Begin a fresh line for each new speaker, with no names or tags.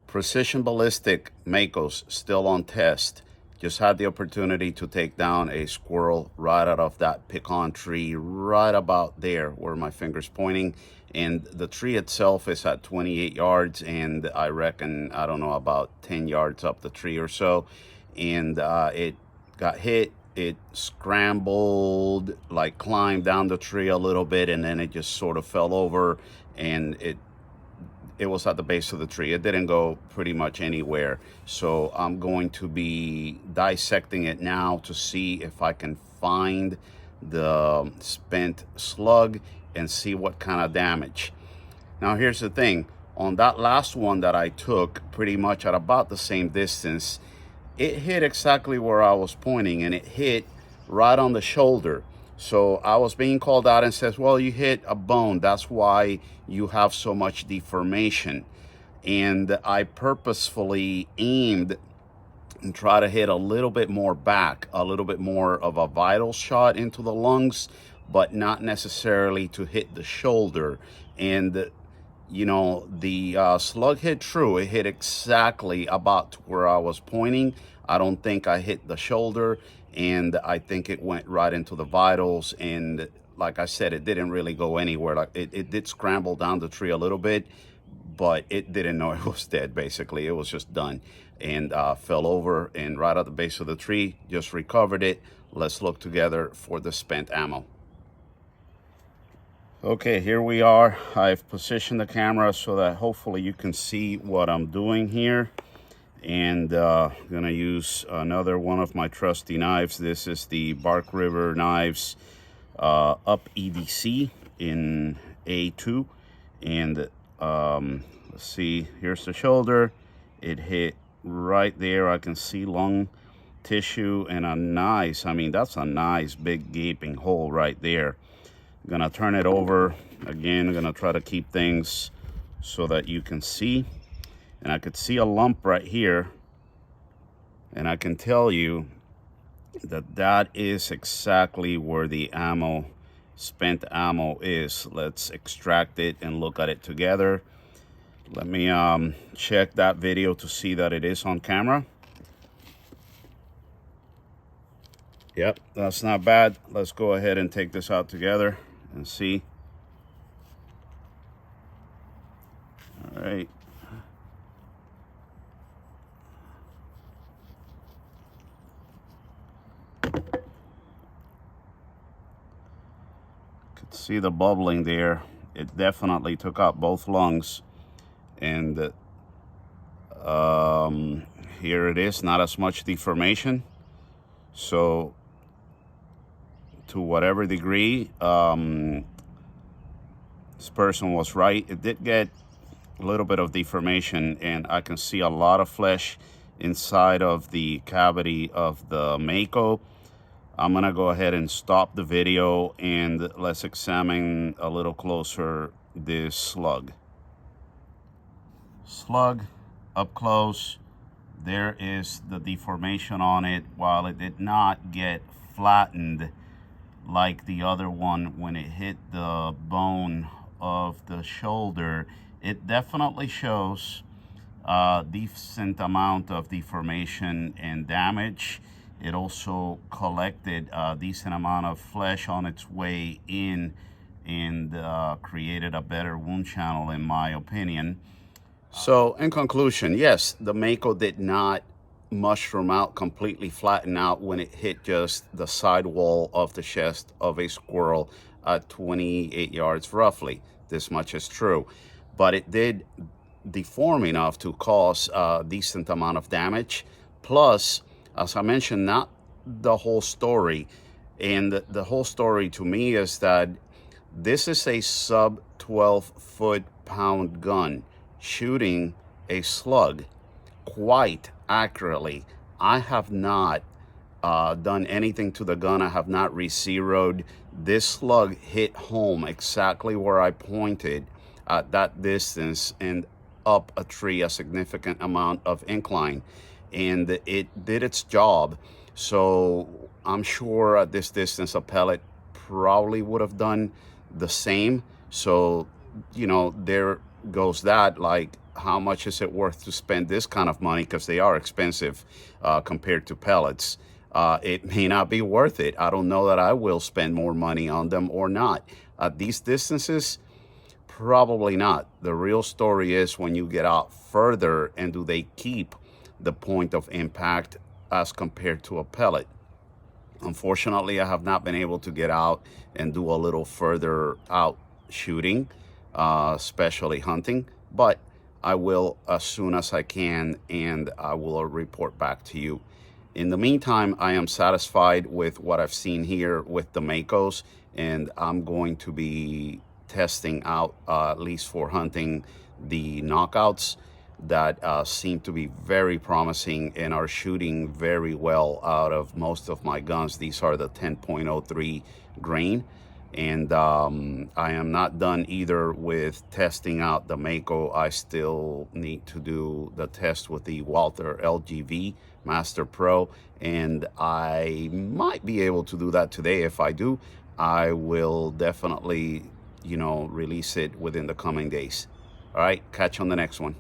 Precision ballistic Makos still on test. Just had the opportunity to take down a squirrel right out of that pecan tree, right about there where my finger's pointing. And the tree itself is at 28 yards, and I reckon, I don't know, about 10 yards up the tree or so. And it got hit. It scrambled, like climbed down the tree a little bit, and then it just sort of fell over, and it was at the base of the tree. It didn't go pretty much anywhere. So I'm going to be dissecting it now to see if I can find the spent slug and see what kind of damage. Now here's the thing. On that last one that I took, pretty much at about the same distance, it hit exactly where I was pointing, and it hit right on the shoulder. So I was being called out and says, well, you hit a bone. That's why you have so much deformation. And I purposefully aimed and try to hit a little bit more back, a little bit more of a vital shot into the lungs, but not necessarily to hit the shoulder. And you know, the slug hit true. It hit exactly about where I was pointing. I don't think I hit the shoulder, and I think it went right into the vitals. And like I said, it didn't really go anywhere. Like it did scramble down the tree a little bit, but it didn't know it was dead. Basically, it was just done, and fell over, and right at the base of the tree. Just recovered it. Let's look together for the spent ammo. Okay, here we are. I've positioned the camera so that hopefully you can see what I'm doing here. And I'm gonna use another one of my trusty knives. This is the Bark River Knives Up EDC in A2. And let's see, here's the shoulder. It hit right there. I can see lung tissue and a nice, I mean, that's a nice big gaping hole right there. I'm gonna turn it over again. I'm gonna try to keep things so that you can see. And I could see a lump right here, and I can tell you that that is exactly where the ammo, spent ammo, is. Let's extract it and look at it together. Let me check that video to see that it is on camera. Yep, that's not bad. Let's go ahead and take this out together and see. All right. Could see the bubbling there. It definitely took out both lungs. And here it is, not as much deformation. So to whatever degree, this person was right. It did get a little bit of deformation, and I can see a lot of flesh inside of the cavity of the Mako. I'm gonna go ahead and stop the video, and let's examine a little closer this slug. Slug up close. There is the deformation on it. While it did not get flattened like the other one when it hit the bone of the shoulder, it definitely shows a decent amount of deformation and damage. It also collected a decent amount of flesh on its way in, and created a better wound channel, in my opinion. So in conclusion, yes, the Mako did not mushroom out, completely flatten out when it hit just the side wall of the chest of a squirrel at 28 yards roughly. This much is true. But it did deform enough to cause a decent amount of damage. Plus, as I mentioned, not the whole story. And the whole story to me is that this is a sub 12 foot-pound gun shooting a slug quite accurately. I have not done anything to the gun. I have not re-zeroed. This slug hit home exactly where I pointed at that distance and up a tree, a significant amount of incline, and it did its job. So I'm sure at this distance a pellet probably would have done the same. So, you know, there goes that. Like, how much is it worth to spend this kind of money, because they are expensive compared to pellets. It may not be worth it. I don't know that I will spend more money on them or not. At these distances, probably not. The real story is when you get out further, and do they keep the point of impact as compared to a pellet. Unfortunately, I have not been able to get out and do a little further out shooting, especially hunting, but I will as soon as I can, and I will report back to you. In the meantime, I am satisfied with what I've seen here with the Makos, and I'm going to be testing out, at least for hunting, the knockouts that seem to be very promising and are shooting very well out of most of my guns. These are the 10.03 grain, and I am not done either with testing out the Mako. I still need to do the test with the Walther LGV Master Pro, and I might be able to do that today. If I do, I will definitely, release it within the coming days. All right, catch you on the next one.